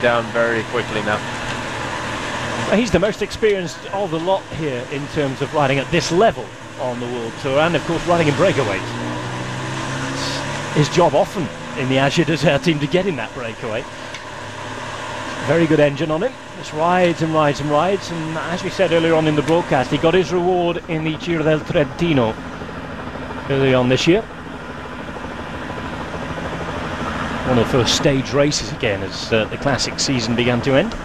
down very quickly now. He's the most experienced of the lot here in terms of riding at this level on the World Tour, and of course riding in breakaways. It's his job often in the Azure Desert team to get in that breakaway. Very good engine on him, just rides and rides and rides, and as we said earlier on in the broadcast, he got his reward in the Giro del Trentino early on this year. One of the first stage races again as the classic season began to end.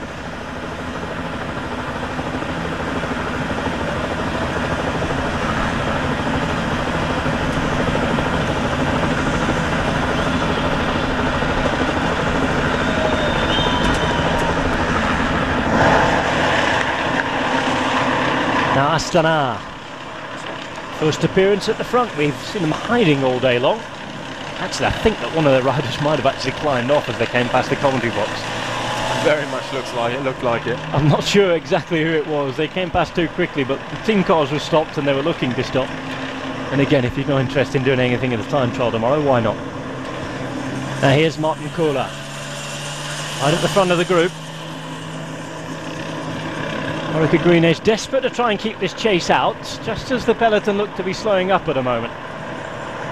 Now Astana, first appearance at the front. We've seen them hiding all day long. Actually, I think that one of the riders might have actually climbed off as they came past the commentary box. Very much looked like it. I'm not sure exactly who it was. They came past too quickly, but the team cars were stopped and they were looking to stop. And again, if you've no interest in doing anything at the time trial tomorrow, why not? Now here's Martin Kohler, right at the front of the group. Orica Green is desperate to try and keep this chase out, just as the peloton look to be slowing up at the moment.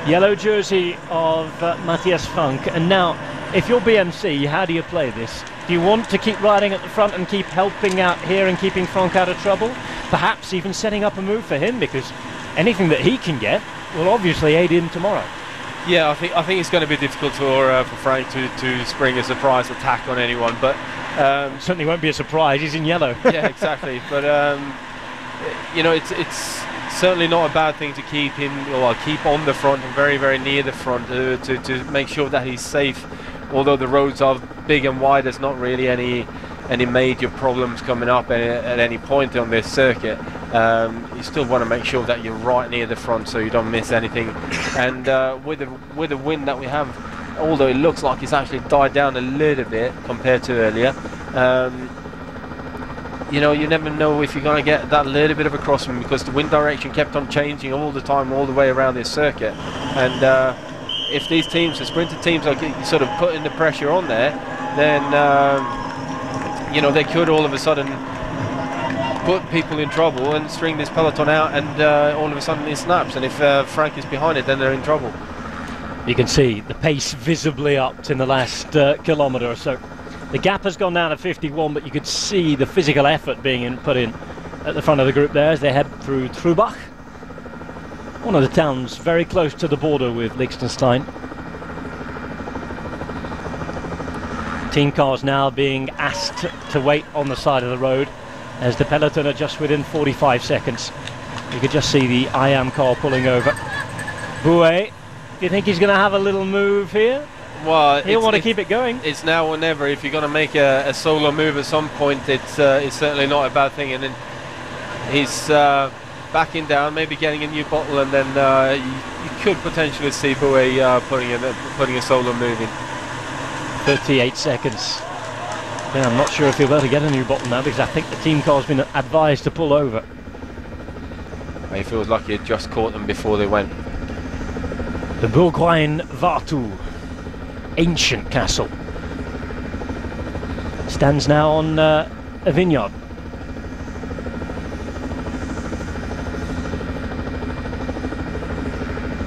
Yellow jersey of Matthias Frank, and now if you're BMC, how do you play this? Do you want to keep riding at the front and keep helping out here and keeping Frank out of trouble? Perhaps even setting up a move for him, because anything that he can get will obviously aid him tomorrow. Yeah, I think it's going to be difficult for Frank to spring a surprise attack on anyone, but certainly won't be a surprise. He's in yellow. Yeah, exactly. But you know, it's certainly not a bad thing to keep him, or keep on the front and very, very near the front to make sure that he's safe. Although the roads are big and wide, there's not really any major problems coming up at any point on this circuit. You still want to make sure that you're right near the front so you don't miss anything. And with the wind that we have, although it looks like it's actually died down a little bit compared to earlier, you know, you never know if you're going to get that little bit of a crosswind, because the wind direction kept on changing all the time, all the way around this circuit. And if these teams, the sprinter teams, are sort of putting the pressure on there, then you know, they could all of a sudden put people in trouble and string this peloton out, and all of a sudden it snaps. And if Frank is behind it, then they're in trouble. You can see the pace visibly upped in the last kilometre or so. The gap has gone down to 51, but you could see the physical effort being put in at the front of the group there as they head through Trubach, one of the towns very close to the border with Liechtenstein. Team cars now being asked to wait on the side of the road as the peloton are just within 45 seconds. You could just see the IAM car pulling over. Bouet, do you think he's going to have a little move here? Well, he'll want to keep it going. It's now or never. If you're going to make a solo move at some point, it's certainly not a bad thing. And then he's backing down, maybe getting a new bottle, and then you could potentially see Bouet putting a solo move in. 38 seconds. Yeah, I'm not sure if he'll be able to get a new bottle now, because I think the team car's been advised to pull over. He feels like he had just caught them before they went. The Burgwijn Vartu, ancient castle, stands now on a vineyard.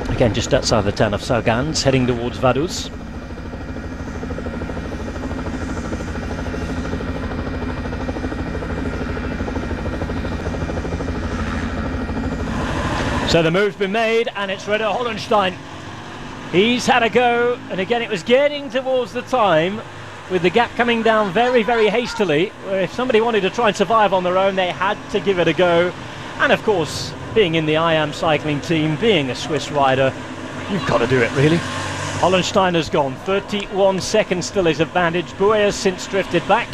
Again, just outside the town of Sargans, heading towards Vaduz. So the move's been made, and it's Renaud Hollenstein. He's had a go, and again it was getting towards the time with the gap coming down very, very hastily, where if somebody wanted to try and survive on their own, they had to give it a go. And of course, being in the IAM cycling team, being a Swiss rider, you've got to do it, really. Hollenstein has gone. 31 seconds still his advantage. Bouet has since drifted back,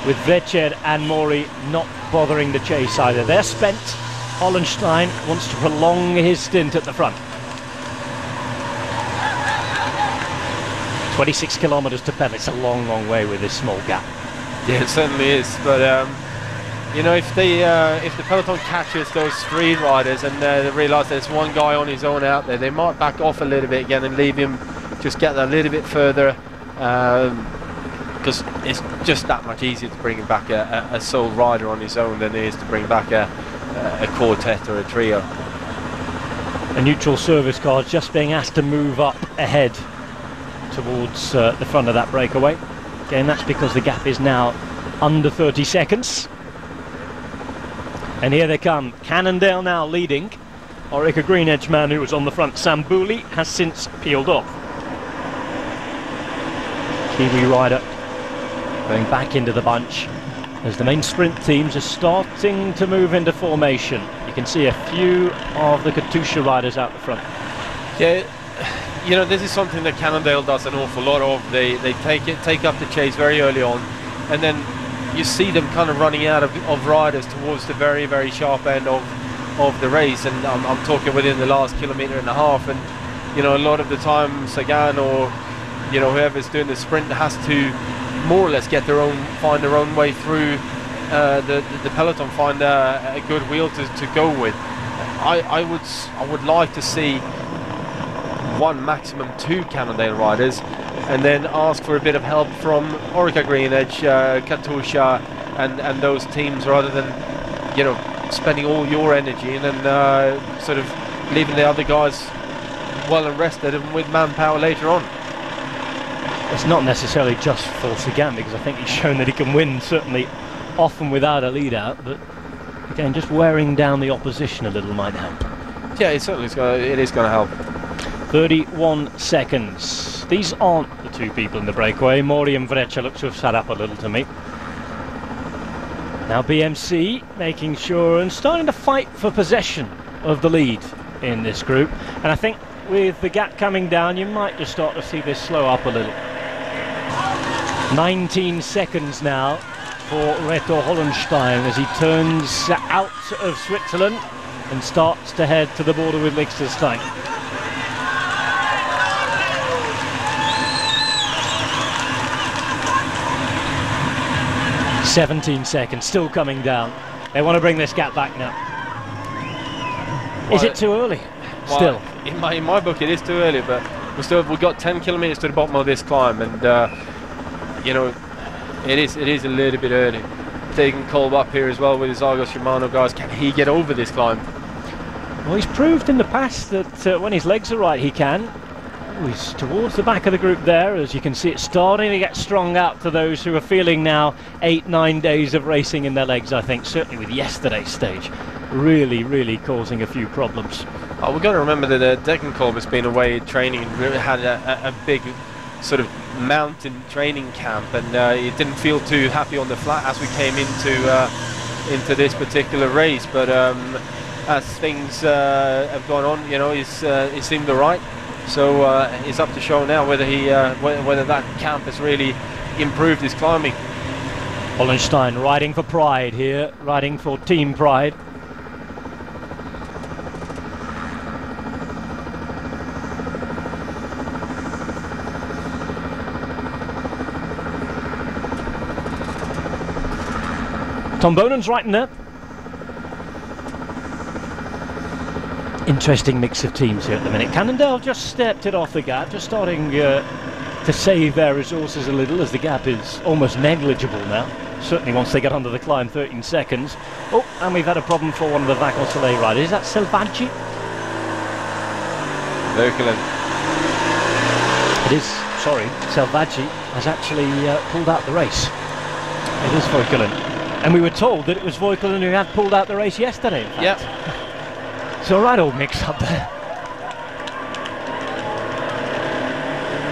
with Vecher and Mori not bothering the chase either. They're spent. Hollenstein wants to prolong his stint at the front. 26 kilometres to pedal. It's a long, long way with this small gap. Yeah, it certainly is. But you know, if the peloton catches those three riders and they realise there's one guy on his own out there, they might back off a little bit again and leave him just get a little bit further because it's just that much easier to bring back a sole rider on his own than it is to bring back a quartet or a trio. A neutral service car just being asked to move up ahead towards the front of that breakaway. Again, that's because the gap is now under 30 seconds. And here they come. Cannondale now leading. Orica Green Edge man who was on the front, Sambouli, has since peeled off. Kiwi rider going back into the bunch as the main sprint teams are starting to move into formation. You can see a few of the Katusha riders out the front. Yeah, you know, this is something that Cannondale does an awful lot of. They take up the chase very early on, and then you see them kind of running out of riders towards the very, very sharp end of the race, and I'm talking within the last kilometre and a half. And you know, a lot of the time Sagan or whoever's doing the sprint has to more or less find their own way through the peloton, find a good wheel to go with. I would like to see one, maximum two Cannondale riders, and then ask for a bit of help from Orica Green Edge, Katusha, and those teams, rather than spending all your energy and then sort of leaving the other guys well and rested and with manpower later on. It's not necessarily just for Sagan, because I think he's shown that he can win, certainly often without a lead out, but again, just wearing down the opposition a little might help. Yeah, it certainly is going to help. 31 seconds. These aren't the two people in the breakaway. Mori and Vrecha look to have sat up a little to me. Now BMC making sure and starting to fight for possession of the lead in this group, and I think with the gap coming down you might just start to see this slow up a little. 19 seconds now for Reto Hollenstein as he turns out of Switzerland and starts to head to the border with Liechtenstein. "17 seconds, still coming down. They want to bring this gap back now." Is it too early? Still, in my book, it is too early. But we've got 10 kilometers to the bottom of this climb, and it is a little bit early. Taking Kolb up here as well with his Argos Shimano guys. Can he get over this climb? Well, he's proved in the past that when his legs are right, he can. He's towards the back of the group there. As you can see, it's starting to get strung out to those who are feeling now 8-9 days of racing in their legs, I think, certainly with yesterday's stage. Really causing a few problems. Oh, we've got to remember that Degenkolb has been away training and really had a big sort of mountain training camp, and he didn't feel too happy on the flat as we came into this particular race. But as things have gone on, he seemed alright. So it's up to show now whether whether that camp has really improved his climbing. Hollenstein riding for pride here, riding for team pride. Tom Bonen's right in there. Interesting mix of teams here at the minute. Cannondale just stepped it off the gap, just starting to save their resources a little, as the gap is almost negligible now. Certainly once they get under the climb, 13 seconds. Oh, and we've had a problem for one of the Vacances Soleil riders. Is that Selvaggi? Voigtelen. It is, sorry, Selvaggi has actually pulled out the race. It is Voigtelen. And we were told that it was Voigtelen who had pulled out the race yesterday, in fact. Yep. It's all right, old mix up there.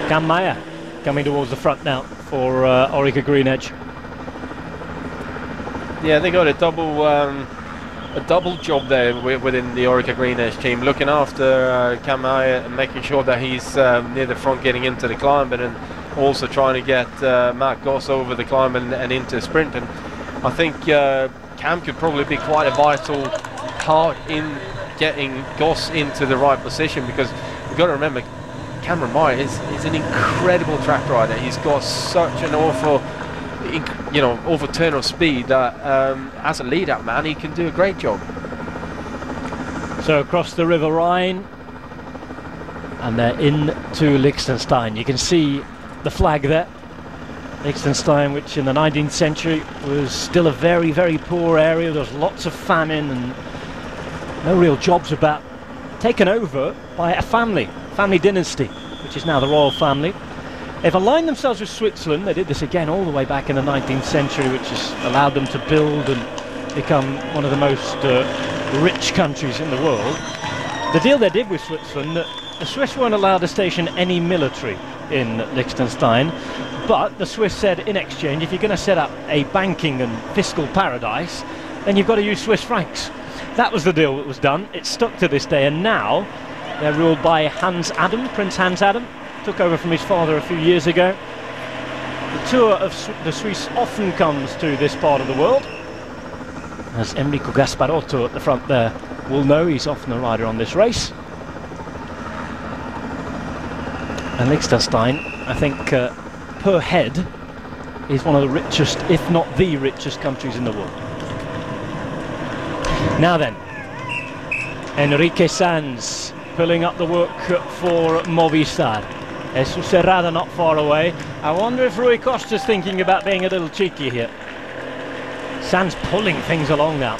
Cam Meyer coming towards the front now for Orica Green Edge. Yeah, they got a double job there within the Orica Green Edge team, looking after Cam Meyer and making sure that he's near the front getting into the climb, and then also trying to get Matt Goss over the climb and into sprint. And I think Cam could probably be quite a vital part in getting Goss into the right position, because we've got to remember Cameron Meyer is an incredible track rider. He's got such an awful turn of speed that as a lead-out man he can do a great job. So across the River Rhine, and they're into Liechtenstein. You can see the flag there. Liechtenstein, which in the 19th century was still a very, very poor area. There was lots of famine and no real jobs about. Taken over by a family dynasty, which is now the royal family. They've aligned themselves with Switzerland. They did this again all the way back in the 19th century, which has allowed them to build and become one of the most rich countries in the world. The deal they did with Switzerland, the Swiss weren't allowed to station any military in Liechtenstein, but the Swiss said in exchange, if you're going to set up a banking and fiscal paradise, then you've got to use Swiss francs. That was the deal that was done. It's stuck to this day, and now they're ruled by Hans Adam, Prince Hans Adam. Took over from his father a few years ago. The tour of the Suisse often comes to this part of the world, as Enrico Gasparotto at the front there will know. He's often a rider on this race. And Liechtenstein, I think per head, is one of the richest, if not the richest countries in the world. Now then, Enrique Sanz pulling up the work for Movistar. Jesus Serrada not far away. I wonder if Rui Costa's thinking about being a little cheeky here. Sanz pulling things along now.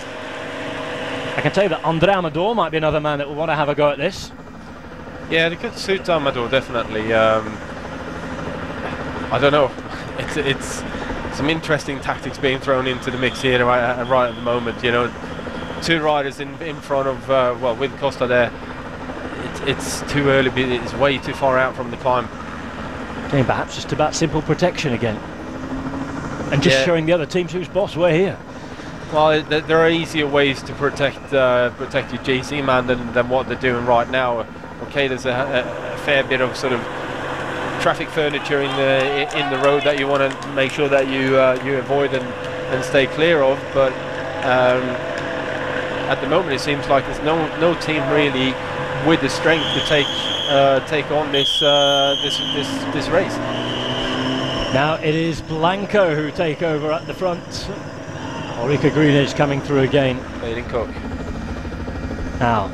I can tell you that Andre Amador might be another man that will want to have a go at this. Yeah, they could suit Amador, definitely. I don't know. It's some interesting tactics being thrown into the mix here right at the moment. You know, two riders in front of, well, with Costa there. It's too early, it's way too far out from the climb. Okay, perhaps just about simple protection again. And just showing the other teams who's boss, we're here. Well, there are easier ways to protect your GC man than what they're doing right now. Okay, there's a fair bit of sort of traffic furniture in the road that you want to make sure that you avoid and stay clear of, but at the moment it seems like there's no team really with the strength to take on this race. Now it is Blanco who take over at the front. Ulrika Greenedge coming through again. Leading Cook. Now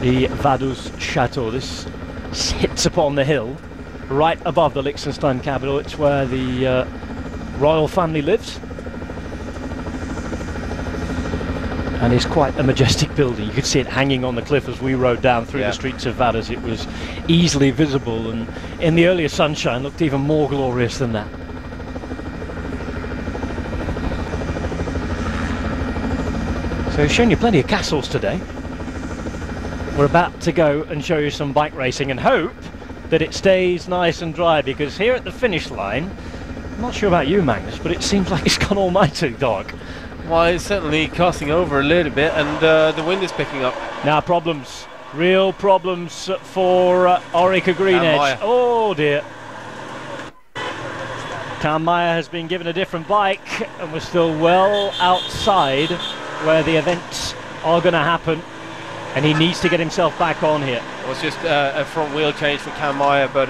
the Vaduz Chateau. This sits upon the hill right above the Liechtenstein capital. It's where the royal family lives. And it's quite a majestic building. You could see it hanging on the cliff as we rode down through the streets of Vaduz. It was easily visible, and in the earlier sunshine looked even more glorious than that. So we've shown you plenty of castles today. We're about to go and show you some bike racing and hope that it stays nice and dry, because here at the finish line, I'm not sure about you, Magnus, but it seems like it's gone almighty dark. Well, it's certainly casting over a little bit, and the wind is picking up. Now problems, real problems for Ulrika Greenedge. Oh dear. Tom Meyer has been given a different bike, and we're still well outside where the events are going to happen, and he needs to get himself back on here. Well, it's just a front wheel change for Cam Meyer, but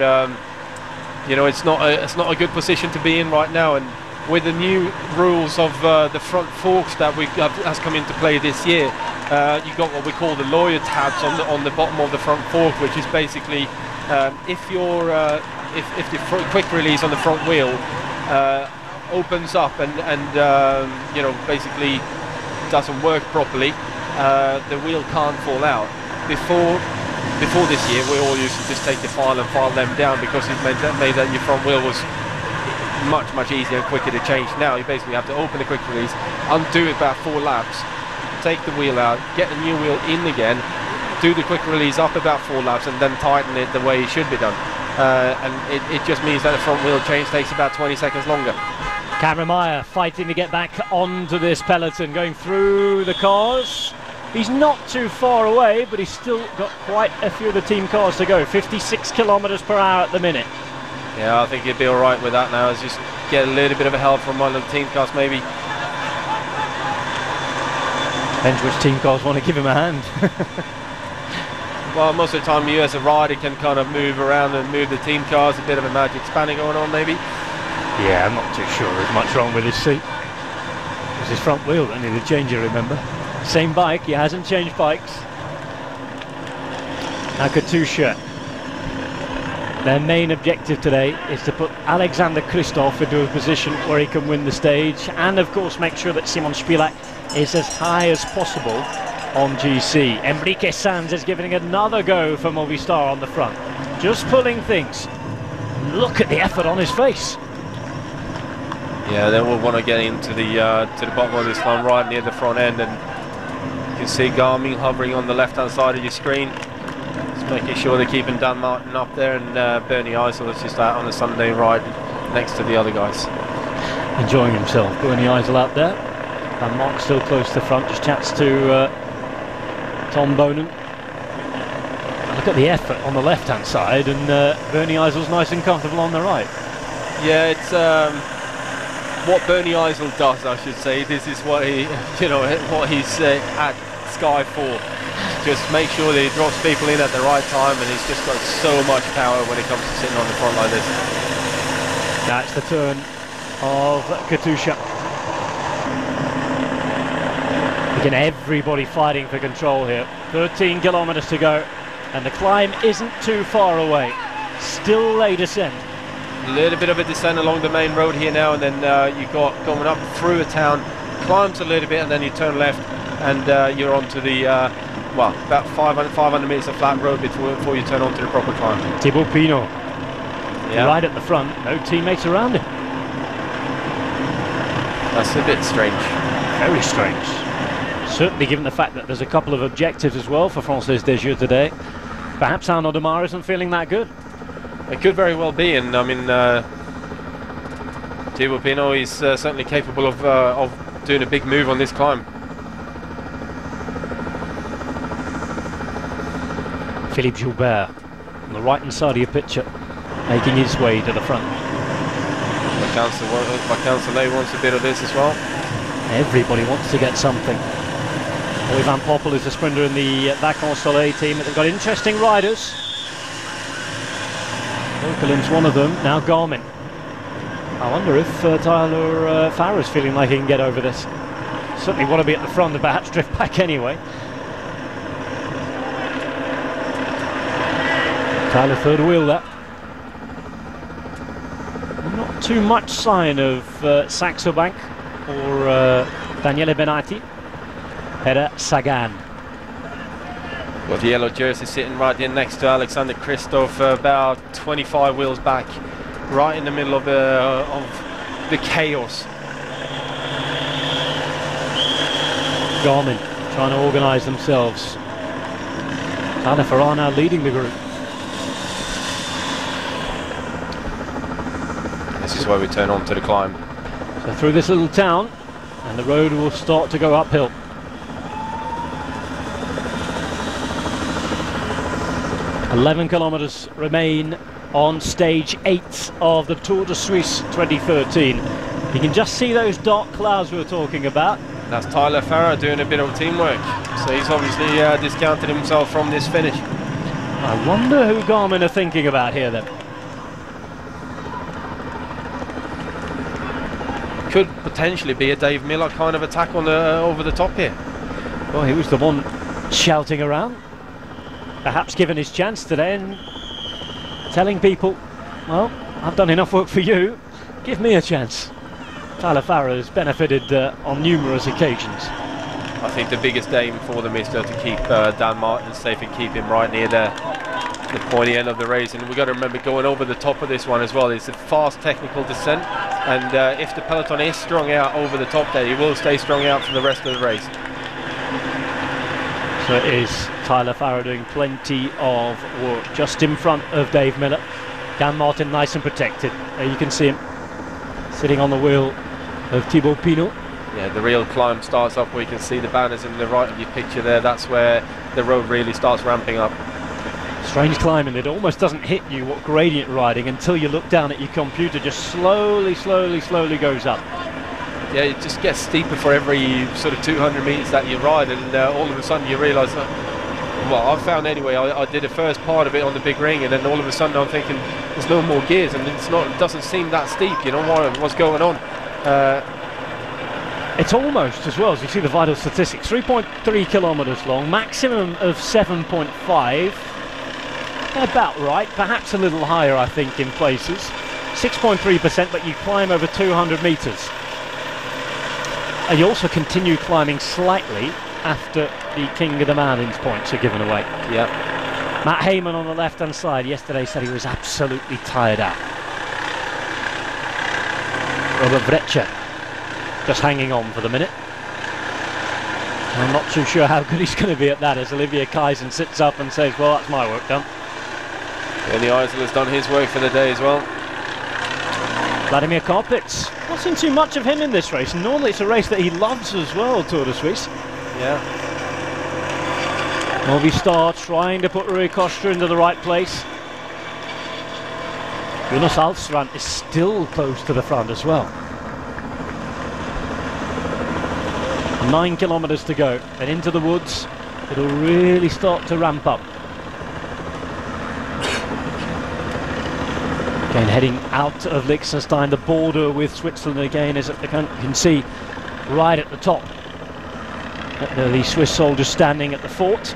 you know, it's not a good position to be in right now, and with the new rules of the front forks that has come into play this year, you got what we call the lawyer tabs on the bottom of the front fork, which is basically if the quick release on the front wheel opens up and you know, basically doesn't work properly, the wheel can't fall out. Before this year, we all used to just take the file and file them down, because it made that your front wheel was much easier and quicker to change. Now you basically have to open the quick release, undo it about 4 laps, take the wheel out, get the new wheel in again, do the quick release up about 4 laps, and then tighten it the way it should be done. And it just means that the front wheel change takes about 20 seconds longer. Cameron Meyer fighting to get back onto this peloton, going through the cars. He's not too far away, but he's still got quite a few of the team cars to go. 56 kilometers per hour at the minute. Yeah, I think he'd be all right with that now. Is just get a little bit of a help from one of the team cars, maybe. Depends which team cars want to give him a hand. Well, most of the time you as a rider can kind of move around and move the team cars. A bit of a magic spanning going on, maybe. Yeah, I'm not too sure there's much wrong with his seat. It's his front wheel that needed changing, remember? Same bike, he hasn't changed bikes. Now Katusha. Their main objective today is to put Alexander Kristoff into a position where he can win the stage, and of course make sure that Simon Spilak is as high as possible on GC. Enrique Sanz is giving another go for Movistar on the front, just pulling things. Look at the effort on his face. Yeah, they will want to get into the bottom of this line, right near the front end, and you can see Garmin hovering on the left-hand side of your screen, just making sure they're keeping Dan Martin up there, and Bernie Eisel is just out on the Sunday ride next to the other guys. Enjoying himself, Bernie Eisel out there, and Mark still close to the front, just chats to Tom Bonen. Look at the effort on the left-hand side, and Bernie Eisel's nice and comfortable on the right. Yeah, it's what Bernie Eisel does, I should say. This is what he, what he's at Sky for. Just make sure that he drops people in at the right time, and he's just got so much power when it comes to sitting on the front like this. That's the turn of Katusha. Again, everybody fighting for control here. 13 kilometers to go, and the climb isn't too far away. Still lay descent. A little bit of a descent along the main road here now, and then you got going up through a town, climbs a little bit, and then you turn left, and you're onto the about 500 meters of flat road before you turn onto the proper climb. Thibaut Pinot, right at the front, no teammates around him. That's a bit strange. Very strange. Certainly given the fact that there's a couple of objectives as well for Francis Desjeux today. Perhaps Arnaud Demar isn't feeling that good. It could very well be, and I mean, Thibaut Pinot is certainly capable of doing a big move on this climb. Philippe Gilbert on the right-hand side of your picture, making his way to the front. Macancellet wants a bit of this as well. Everybody wants to get something. Louis Van Poppel is the sprinter in the Vacances Soleil team. They've got interesting riders. Okerlund's one of them, now Garmin. I wonder if Tyler Farrer's feeling like he can get over this. Certainly want to be at the front and perhaps drift back anyway. Tyler third wheel there. Not too much sign of Saxo Bank or Daniele Benatti. Pere Sagan. With the yellow jersey sitting right in next to Alexander Kristoff, about 25 wheels back, right in the middle of the chaos. Garmin trying to organise themselves. Tyler Farrar now leading the group. This is where we turn on to the climb. So through this little town, and the road will start to go uphill. "11 kilometers remain on stage 8 of the Tour de Suisse 2013. You can just see those dark clouds we were talking about. That's Tyler Farrar doing a bit of teamwork, so he's obviously discounted himself from this finish. I wonder who Garmin are thinking about here then. Could potentially be a Dave Miller kind of attack on the over the top here. Well, he was the one shouting around, perhaps given his chance today and telling people, well, I've done enough work for you, give me a chance. Tyler Farrar has benefited on numerous occasions. I think the biggest aim for them is to keep Dan Martin safe and keep him right near the pointy end of the race. And we've got to remember, going over the top of this one as well, it's a fast technical descent, and if the peloton is strung out over the top there, he will stay strung out for the rest of the race. So it is Tyler Farrar doing plenty of work just in front of Dave Miller. Dan Martin nice and protected. There you can see him sitting on the wheel of Thibaut Pinot. Yeah, the real climb starts up where you can see the banners in the right of your picture there. That's where the road really starts ramping up. Strange climbing, it almost doesn't hit you what gradient riding until you look down at your computer, just slowly goes up. Yeah, it just gets steeper for every sort of 200 meters that you ride, and all of a sudden you realise that, well, I found anyway, I did the first part of it on the big ring, and then all of a sudden I'm thinking there's no more gears, and it doesn't seem that steep, you know, what's going on? It's almost, as well as you see the vital statistics, 3.3 kilometers long, maximum of 7.5. about right, perhaps a little higher I think in places. 6.3%, but you climb over 200 metres. And you also continue climbing slightly after the King of the Mountains points are given away. Yeah. Matt Heyman on the left-hand side yesterday said he was absolutely tired out. Robert Vrecha just hanging on for the minute. I'm not too sure how good he's going to be at that as Olivier Kaizen sits up and says, well, that's my work done. And the Eisel has done his work for the day as well. Vladimir Karpitz. Not seen too much of him in this race. Normally it's a race that he loves as well, Tour de Suisse. Yeah. Movistar trying to put Rui Costa into the right place. Jonas Alstrand is still close to the front as well. 9 kilometres to go, and into the woods it'll really start to ramp up. Again, heading out of Liechtenstein, the border with Switzerland again is at the, you can see right at the top. The Swiss soldiers standing at the fort.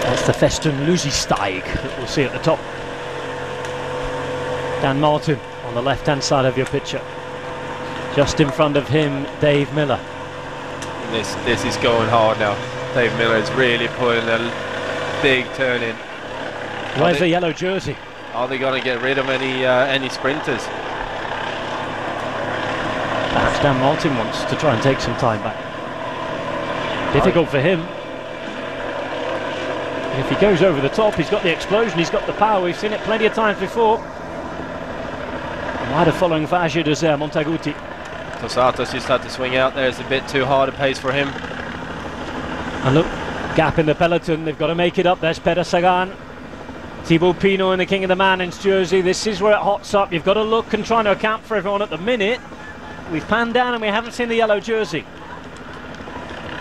That's the Festen Luzisteig that we'll see at the top. Dan Martin on the left-hand side of your picture. Just in front of him, Dave Miller. This is going hard now. Dave Miller is really putting a big turn in. Where's the yellow jersey? Are they going to get rid of any sprinters? Perhaps Dan Martin wants to try and take some time back. Difficult for him. If he goes over the top, he's got the explosion, he's got the power. We've seen it plenty of times before. Wider following for Agir Dessert, Montaguti. Tosatos just had to swing out there. It's a bit too hard a pace for him. And look, gap in the peloton. They've got to make it up. There's Peter Sagan. Thibaut Pinot in the King of the Mountains jersey. This is where it hots up. You've got to look and try to account for everyone at the minute. We've panned down and we haven't seen the yellow jersey.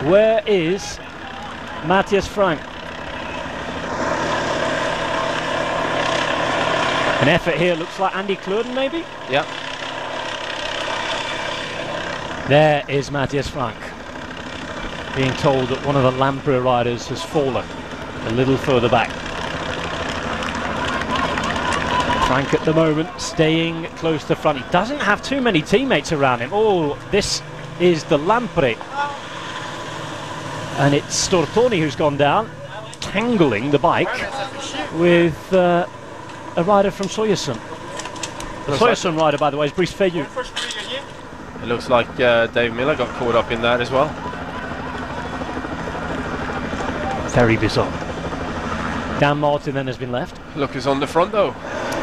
Where is Matthias Frank? An effort here, looks like Andy Kluden maybe? Yep. There is Matthias Frank, being told that one of the Lampre riders has fallen a little further back. Frank at the moment staying close to front. He doesn't have too many teammates around him. Oh, this is the Lampre. And it's Stortoni who's gone down, tangling the bike with a rider from Soyerson. The Soyerson rider, by the way, is Brice Fayou. It looks like Dave Miller got caught up in that as well. Very bizarre. Dan Martin then has been left. Look who's on the front though.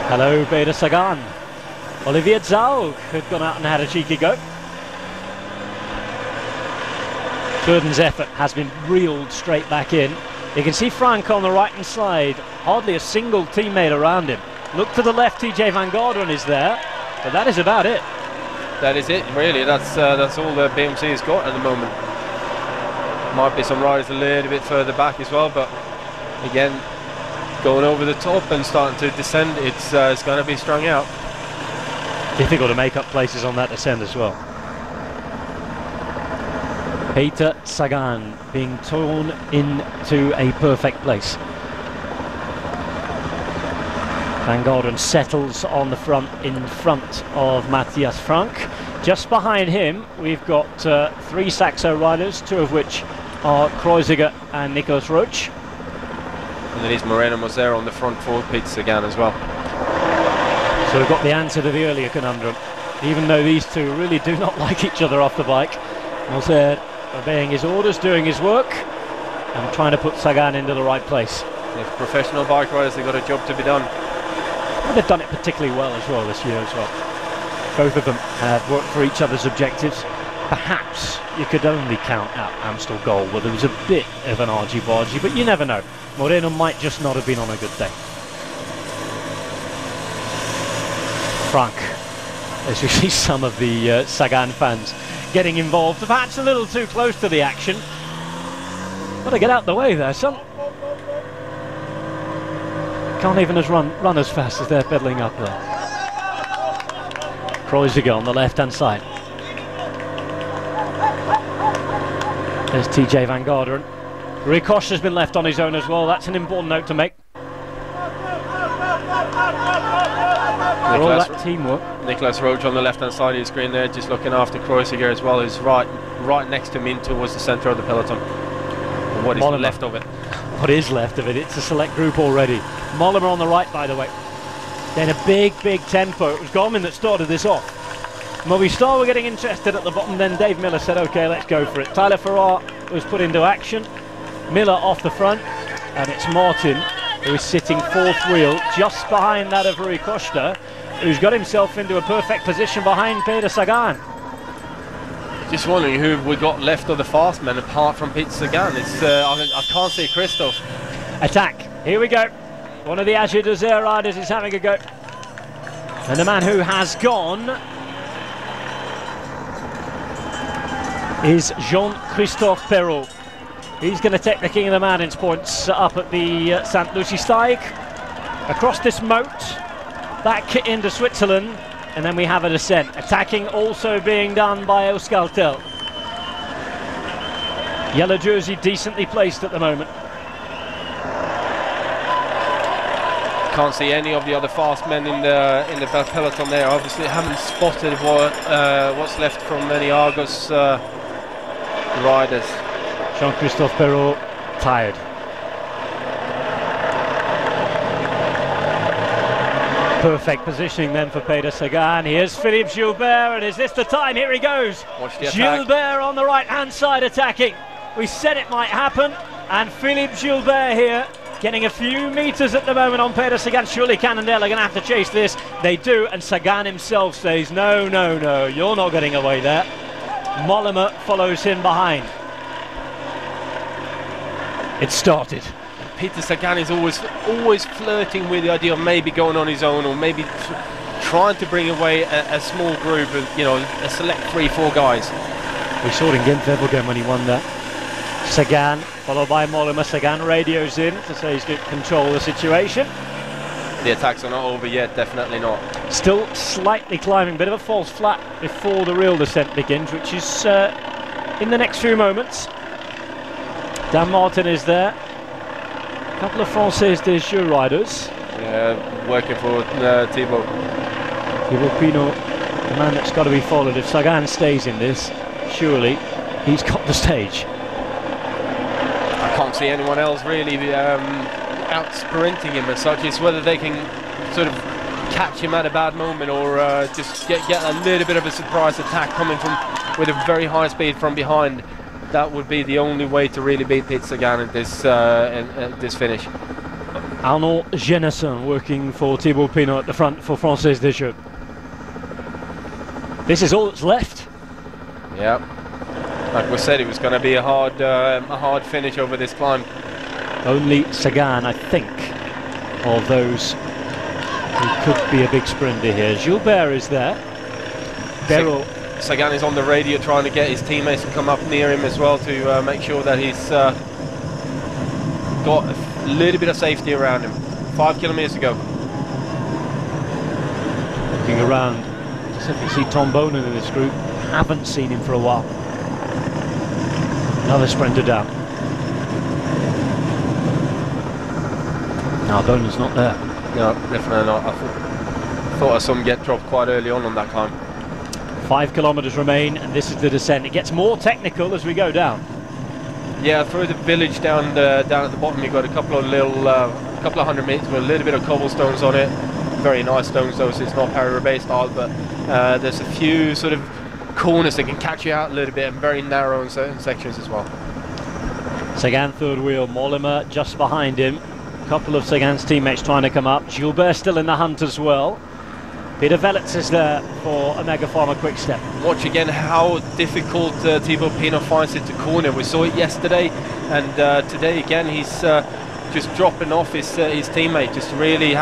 Hello, Peter Sagan. Olivier Zaug had gone out and had a cheeky go. Kluden's effort has been reeled straight back in. You can see Frank on the right-hand side, hardly a single teammate around him. Look to the left, TJ Van Garderen is there, but that is about it. That is it, really. That's all the BMC has got at the moment. Might be some riders a little bit further back as well, but again, going over the top and starting to descend, it's going to be strung out. Difficult to make up places on that descent as well. Peter Sagan being torn into a perfect place. Van Garderen settles on the front in front of Matthias Frank. Just behind him we've got 3 Saxo riders, 2 of which are Kreuziger and Nikos Roach. And then is Moreno Moser on the front for Peter Sagan as well. So we've got the answer to the earlier conundrum. Even though these two really do not like each other off the bike, Moser obeying his orders, doing his work, and trying to put Sagan into the right place. If professional bike riders, they've got a job to be done. Well, they've done it particularly well as well this year as well. Both of them have worked for each other's objectives. Perhaps you could only count out Amstel Gold, where there was a bit of an argy-bargy, but you never know. Moreno might just not have been on a good day. Frank, as you see some of the Sagan fans getting involved, perhaps a little too close to the action. Got to get out the way there, son. Can't even run as fast as they're pedaling up there. Kreuziger on the left-hand side. There's TJ Van Garderen. Rikosh has been left on his own as well. That's an important note to make. All that teamwork. Nicolas Roach on the left-hand side of the screen there, just looking after Kreuziger as well, who's right next to him in towards the centre of the peloton. And what is left of it? What is left of it? It's a select group already. Mollema on the right, by the way. Then a big tempo. It was Gorman that started this off. Movistar were getting interested at the bottom, then Dave Miller said, okay, let's go for it. Tyler Farrar was put into action. Miller off the front, and it's Martin who is sitting fourth wheel, just behind that of Rui Costa, who's got himself into a perfect position behind Peter Sagan. Just wondering who we got left of the fast men apart from Peter Sagan. It's I can't see Christoph. Attack, here we go. One of the Azure Desert riders is having a go. And the man who has gone is Jean-Christophe Perrault. He's going to take the King of the Mountains points up at the St. Lucie Steig. Across this moat, back into Switzerland, and then we have a descent. Attacking also being done by Euskaltel. Yellow jersey decently placed at the moment. Can't see any of the other fast men in the peloton there. Obviously haven't spotted what's left from any Argos riders. Jean-Christophe Perrault tired. Perfect positioning then for Peter Sagan. Here's Philippe Gilbert, and is this the time? Here he goes. Watch the attack. Gilbert on the right hand side attacking. We said it might happen, and Philippe Gilbert here getting a few metres at the moment on Peter Sagan. Surely Cannondale are going to have to chase this. They do, and Sagan himself says, no, you're not getting away there. Mollema follows him behind. It started. Peter Sagan is always flirting with the idea of maybe going on his own, or maybe trying to bring away a small group of, a select 3-4 guys. We saw it in Gent-Wevelgem when he won that. Sagan, followed by Mollema. Sagan radios in to say he's going to control the situation. The attacks are not over yet, definitely not. Still slightly climbing, bit of a false flat before the real descent begins, which is in the next few moments. Dan Martin is there. A couple of Français des Jeux riders. Yeah, working for Thibaut. Thibaut Pinot, the man that's got to be followed. If Sagan stays in this, surely he's got the stage. I can't see anyone else really out sprinting him as such. It's whether they can sort of catch him at a bad moment, or just get a little bit of a surprise attack coming from with a very high speed from behind. That would be the only way to really beat Peter Sagan at this finish. Arnaud Genesson working for Thibaut Pinot at the front for Français des Jeux. This is all that's left. Yeah, like we said, it was going to be a hard finish over this climb. Only Sagan, I think, of those who could be a big sprinter here. Gilbert is there. Perrault. Sagan is on the radio trying to get his teammates to come up near him as well to make sure that he's got a little bit of safety around him. 5 kilometers to go. Looking around, just if you see Tom Bonan in this group, haven't seen him for a while. Another sprinter down. No, Bonan's not there. No, definitely not. I thought I saw him get dropped quite early on that climb. 5 kilometers remain, and this is the descent. It gets more technical as we go down. Yeah, through the village down at the bottom, you've got a couple of hundred meters with a little bit of cobblestones on it. Very nice stones though, so it's not Paris-Roubaix style, but there's a few sort of corners that can catch you out a little bit, and very narrow in certain sections as well. Sagan third wheel, Mollema just behind him. A couple of Sagan's teammates trying to come up. Gilbert still in the hunt as well. Peter Velets is there for Omega Pharma Quick Step. Watch again how difficult Thibaut Pinot finds it to corner. We saw it yesterday, and today again he's just dropping off his teammate, just really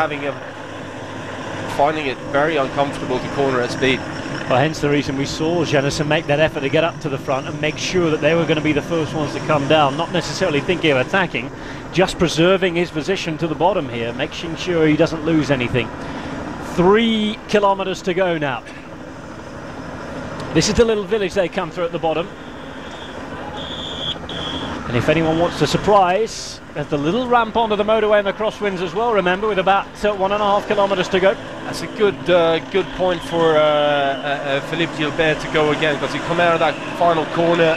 finding it very uncomfortable to corner at speed. Well, hence the reason we saw Genesson make that effort to get up to the front and make sure that they were going to be the first ones to come down, not necessarily thinking of attacking, just preserving his position to the bottom here, making sure he doesn't lose anything. 3 kilometers to go now. This is the little village they come through at the bottom. And if anyone wants to surprise, there's the little ramp onto the motorway and the crosswinds as well, remember, with about 1.5 kilometres to go. That's a good point for Philippe Gilbert to go again, because he come out of that final corner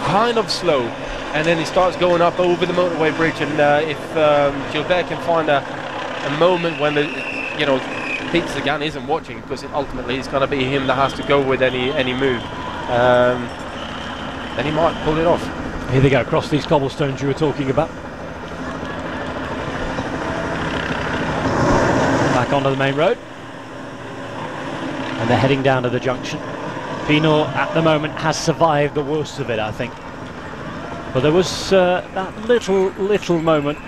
kind of slow, and then he starts going up over the motorway bridge, and if Gilbert can find a moment when Peter Sagan isn't watching, because ultimately it's going to be him that has to go with any move, then he might pull it off. Here they go, across these cobblestones you were talking about. Back onto the main road. And they're heading down to the junction. Pinot at the moment has survived the worst of it, I think. But there was that little moment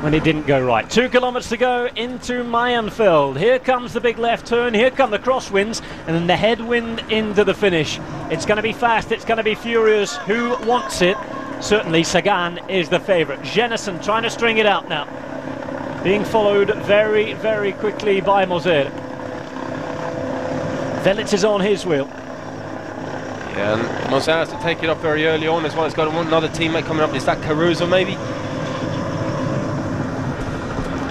when it didn't go right. 2 kilometres to go into Mayenfeld. Here comes the big left turn, here come the crosswinds, and then the headwind into the finish. It's going to be fast, it's going to be furious. Who wants it? Certainly Sagan is the favourite. Jenison trying to string it out now. Being followed very, very quickly by Moser. Velits is on his wheel. Yeah, and Moser has to take it up very early on as well. He's got another teammate coming up. Is that Caruso maybe?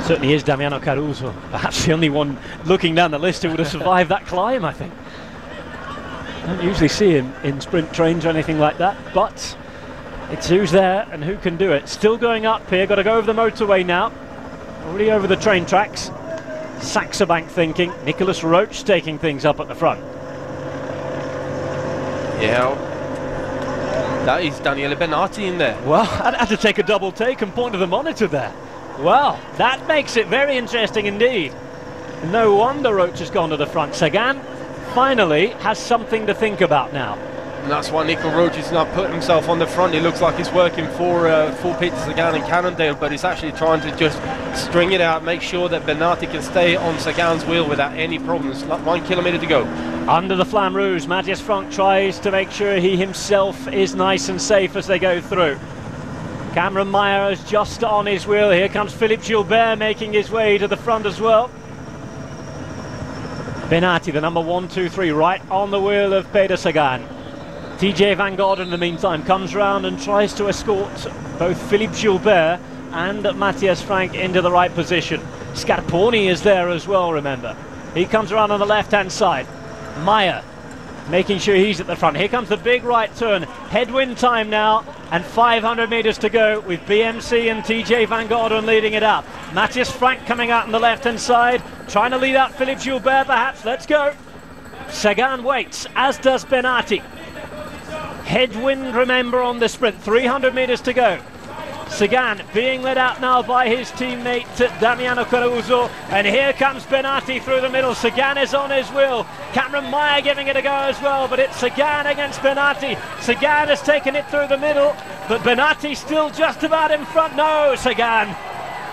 Certainly is Damiano Caruso, perhaps the only one looking down the list who would have survived that climb, I think. Don't usually see him in sprint trains or anything like that, but it's who's there and who can do it. Still going up here, got to go over the motorway now. Already over the train tracks. Saxo Bank thinking. Nicholas Roach taking things up at the front. Yeah, that is Daniele Benatti in there. Well, I'd have to take a double take and point to the monitor there. Well, that makes it very interesting indeed. No wonder Roach has gone to the front. Sagan finally has something to think about now. And that's why Nico Roach is not putting himself on the front. He looks like he's working for Peter Sagan and Cannondale, but he's actually trying to just string it out, make sure that Benatti can stay on Sagan's wheel without any problems. 1 kilometre to go. Under the Flamme Rouge, Matthias Frank tries to make sure he himself is nice and safe as they go through. Cameron Meyer is just on his wheel. Here comes Philippe Gilbert making his way to the front as well. Benatti, the number 1, 2, 3, right on the wheel of Peter Sagan. TJ Van Gogh in the meantime comes round and tries to escort both Philippe Gilbert and Matthias Frank into the right position. Scarponi is there as well, remember. He comes around on the left-hand side. Meyer making sure he's at the front. Here comes the big right turn. Headwind time now, and 500 metres to go with BMC and TJ Van Gogh leading it up. Matthias Frank coming out on the left-hand side, trying to lead out Philippe Gilbert perhaps. Let's go. Sagan waits, as does Benatti. Headwind, remember, on the sprint. 300 metres to go. Sagan being led out now by his teammate Damiano Caruso, and here comes Benatti through the middle. Sagan is on his wheel. Cameron Meyer giving it a go as well, but it's Sagan against Benatti. Sagan has taken it through the middle, but Benatti still just about in front. No, Sagan.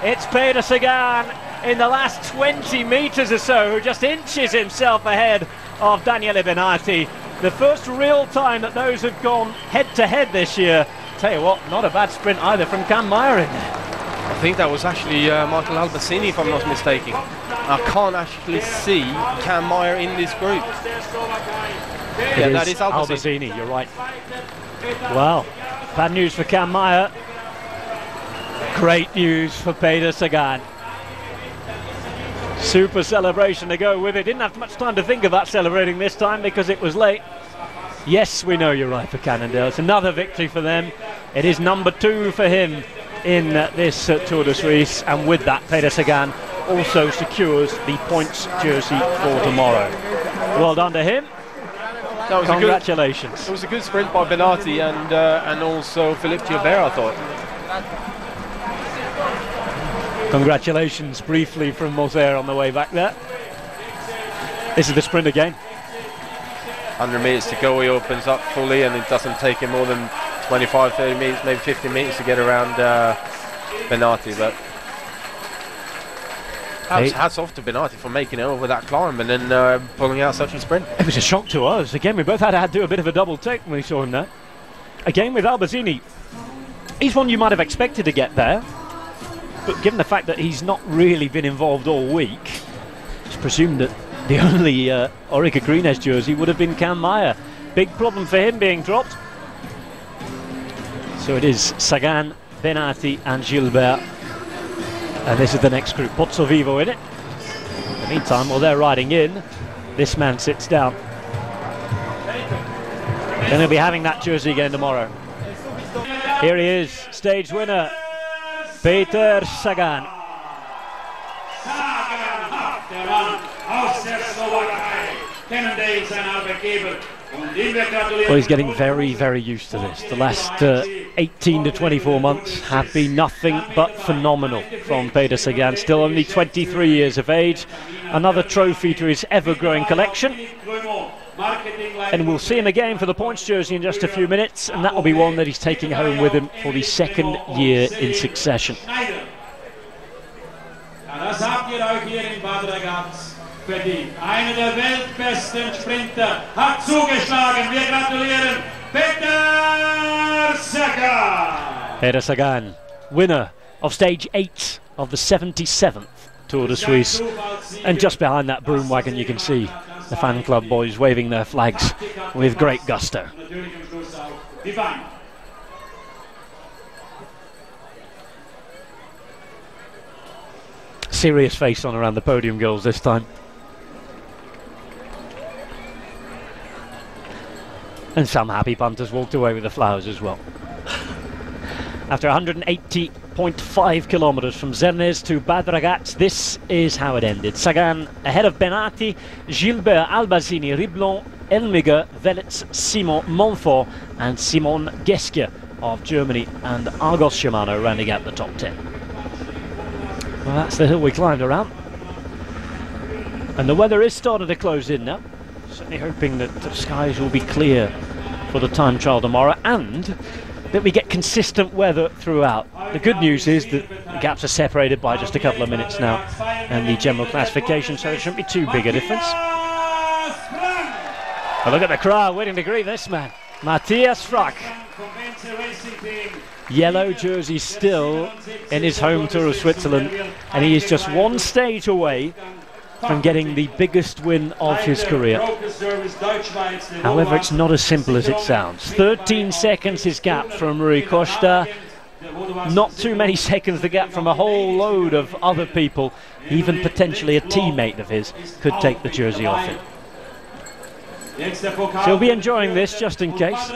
It's Peter Sagan in the last 20 metres or so, who just inches himself ahead of Daniele Benatti. The first real time that those have gone head-to-head this year. Tell you what, not a bad sprint either from Cam Meyer in there. I think that was actually Michael Albassini, if I'm not mistaken. I can't actually see Cam Meyer in this group. Yeah, that is Albassini. You're right. Wow, bad news for Cam Meyer. Great news for Peter Sagan. Super celebration to go with it. Didn't have much time to think about celebrating this time because it was late. Yes, we know you're right for Cannondale. It's another victory for them. It is number 2 for him in this Tour de Suisse, and with that Peter Sagan also secures the points jersey for tomorrow. Well done to him. That was congratulations. It was a good sprint by Benatti and also Philippe Gilbert, I thought. Congratulations briefly from Moser on the way back there. This is the sprint again. 100 metres to go, he opens up fully, and it doesn't take him more than 25, 30 metres, maybe 50 metres to get around Benatti, but hats off to Benatti for making it over that climb and then pulling out such a sprint. It was a shock to us. Again, we both had to do a bit of a double take when we saw him there. Again with Albassini, he's one you might have expected to get there, but given the fact that he's not really been involved all week, it's presumed that the only Orica Greenedge jersey would have been Cam Meyer. Big problem for him being dropped. So it is Sagan, Benati and Gilbert. And this is the next group. Pozzo Vivo in it. In the meantime, while they're riding in, this man sits down. Then he'll be having that jersey again tomorrow. Here he is, stage winner, Peter Sagan. Well, he's getting very, very used to this. The last 18 to 24 months have been nothing but phenomenal from Peter Sagan. Still only 23 years of age. Another trophy to his ever-growing collection. And we'll see him again for the points jersey in just a few minutes, and that will be one that he's taking home with him for the second year in succession. Einer der weltbesten Sprinter hat zugeschlagen. Wir gratulieren Peter Sagan. Peter Sagan, winner of stage 8 of the 77th Tour de Suisse. And just behind that broom wagon you can see the fan club boys waving their flags with great gusto. Serious face on around the podium girls this time. And some happy punters walked away with the flowers as well. After 180.5 kilometers from Zernes to Bad Ragaz, this is how it ended. Sagan ahead of Benati, Gilbert, Albazini, Riblon, Elmiger, Velez, Simon, Montfort and Simon Geske of Germany, and Argos Shimano rounding out the top 10. Well, that's the hill we climbed around. And the weather is starting to close in now. Certainly hoping that the skies will be clear for the time trial tomorrow, and that we get consistent weather throughout. The good news is that the gaps are separated by just a couple of minutes now, and the general classification, so it shouldn't be too big a difference. But look at the crowd waiting to greet this man, Matthias Frack. Yellow jersey still in his home Tour of Switzerland, and he is just one stage away from getting the biggest win of his career. However, it's not as simple as it sounds. 13 seconds his gap from Rui Costa. Not too many seconds the gap from a whole load of other people. Even potentially a teammate of his could take the jersey off him. So he'll be enjoying this just in case.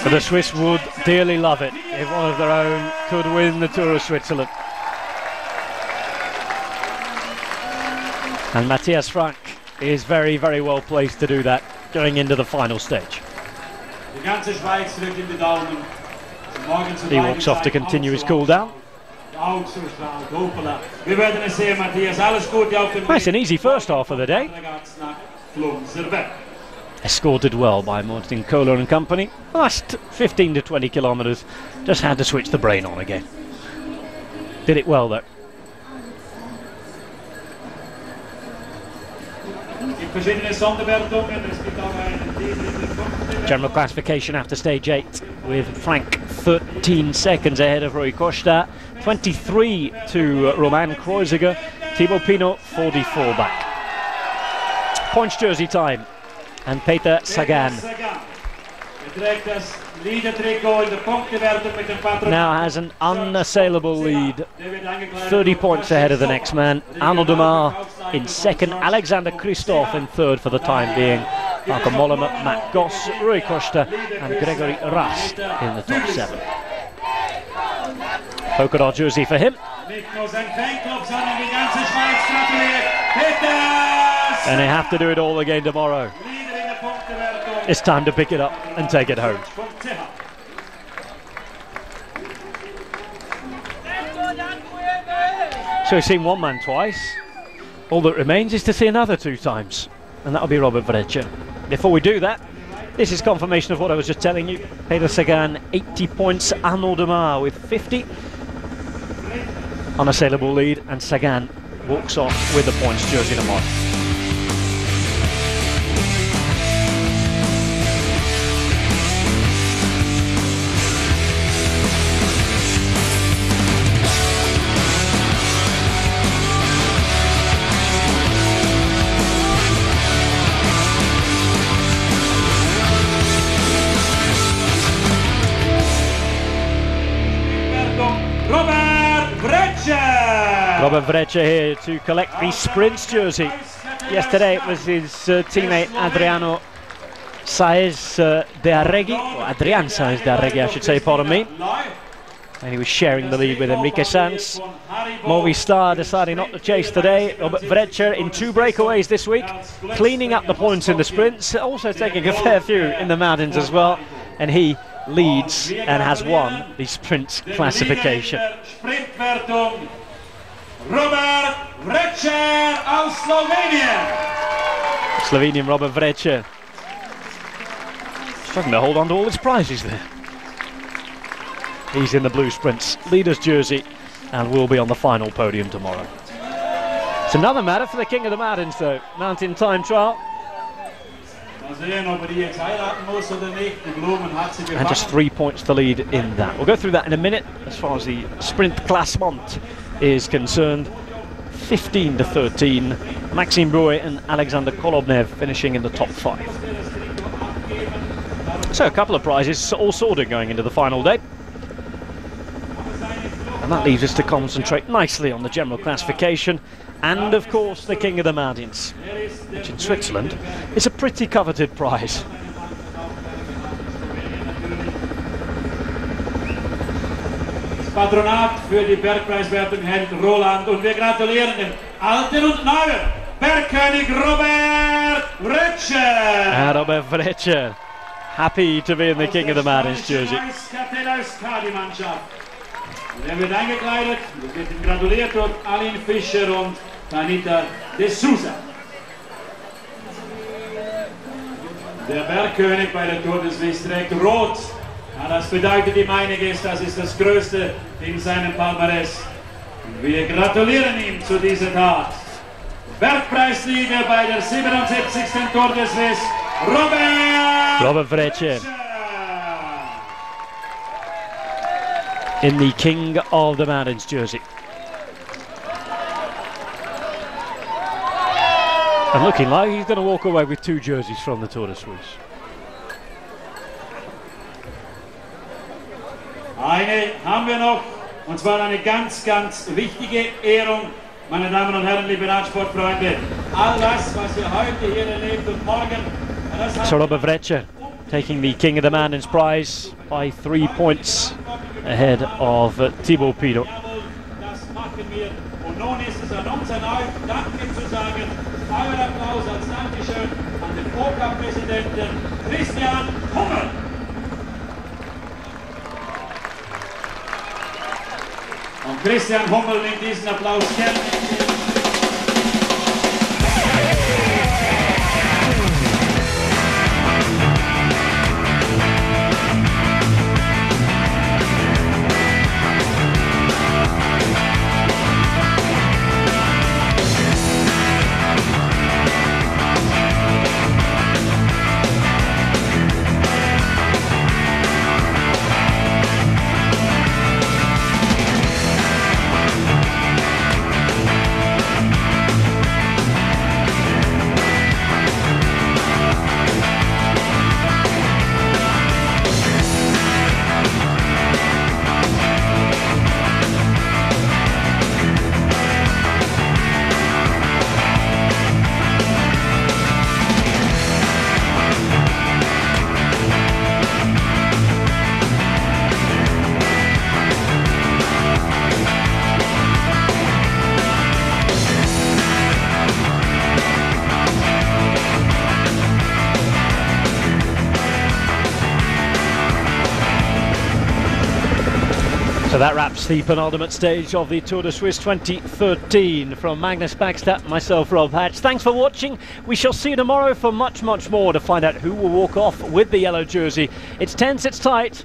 But the Swiss would dearly love it if one of their own could win the Tour of Switzerland. And Matthias Frank is very, very well placed to do that going into the final stage. He walks off to continue his cool down. Nice and easy first half of the day. Escorted well by Martin Kohler and company. Last 15 to 20 kilometers, just had to switch the brain on again. Did it well though. General classification after stage 8 with Frank 13 seconds ahead of Rui Costa, 23 to Roman Kreuziger, Thibaut Pinot 44 back. Points jersey time, and Peter Sagan now has an unassailable lead, 30 points ahead of the next man. Arnaud Demar in second, Alexander Kristoff in third for the time being, Marco Mollema, Matt Goss, Rui Costa and Gregory Rast in the top 7. Polka dot jersey for him. And they have to do it all again tomorrow. It's time to pick it up and take it home. So we've seen one man twice. All that remains is to see another 2 times, and that'll be Robert Breccia. Before we do that, this is confirmation of what I was just telling you. Peter Sagan 80 points, Arnaud Demar with 50. Unassailable lead, and Sagan walks off with the points jersey tomorrow. Robert Vrecha here to collect the sprints jersey. Yesterday it was his teammate Adriano Saez de Arregui, or Adrian Saez de Arregui I should say, pardon me. And he was sharing the lead with Enrique Sanz. Movistar deciding not to chase today. Robert Vrecha in 2 breakaways this week, cleaning up the points in the sprints, also taking a fair few in the mountains as well. And he leads and has won the sprint classification. Robert Vrecha aus Slowenien. Slovenian Robert Vrecha struggling to hold on to all his prizes there. He's in the blue sprints leader's jersey and will be on the final podium tomorrow. It's another matter for the King of the Mountains though, mountain time trial. And just 3 points to lead in that. We'll go through that in a minute. As far as the sprint classement is concerned, 15 to 13. Maxime Brouet and Alexander Kolobnev finishing in the top 5. So a couple of prizes all sorted going into the final day. And that leaves us to concentrate nicely on the general classification and of course the King of the Mountains, which in Switzerland is a pretty coveted prize. Patronat für die Bergpreiswertung hält Roland und wir gratulieren dem alten und neuen Bergkönig Robert Vrecha. Robert Vrecha, happy to be in the King of the Mountains jersey. Und wird eingekleidet, es wird ihm gratuliert durch Aline Fischer und Tanita de Souza. Der Bergkönig bei der Tour de Suisse trägt rot. Ja, das bedeutet ihm einiges, das ist das Größte in seinem Palmares. Und wir gratulieren ihm zu dieser Tat. Bergpreissieger bei der 77. Tour de Suisse, Robert Vrecha. In the King of the Mountains jersey. And looking like he's going to walk away with 2 jerseys from the Tour de Suisse. Eine haben wir noch, und zwar eine ganz, ganz wichtige Ehrung, meine Damen und Herren, liebe Radsportfreunde. All das, was wir heute hier erlebt und morgen. So Robert Vrecha taking the King of the Mountains prize by 3 points ahead of Thibaut Pinot. Das machen wir. Und nun ist es an uns erneut, Danke zu sagen. Euer Applaus als Dankeschön an den OK-Präsidenten Christian Hummel. Und Christian Hummel nimmt diesen Applaus gerne. So that wraps the penultimate stage of the Tour de Suisse 2013. From Magnus Bagstad, myself, Rob Hatch. Thanks for watching. We shall see you tomorrow for much, much more to find out who will walk off with the yellow jersey. It's tense, it's tight.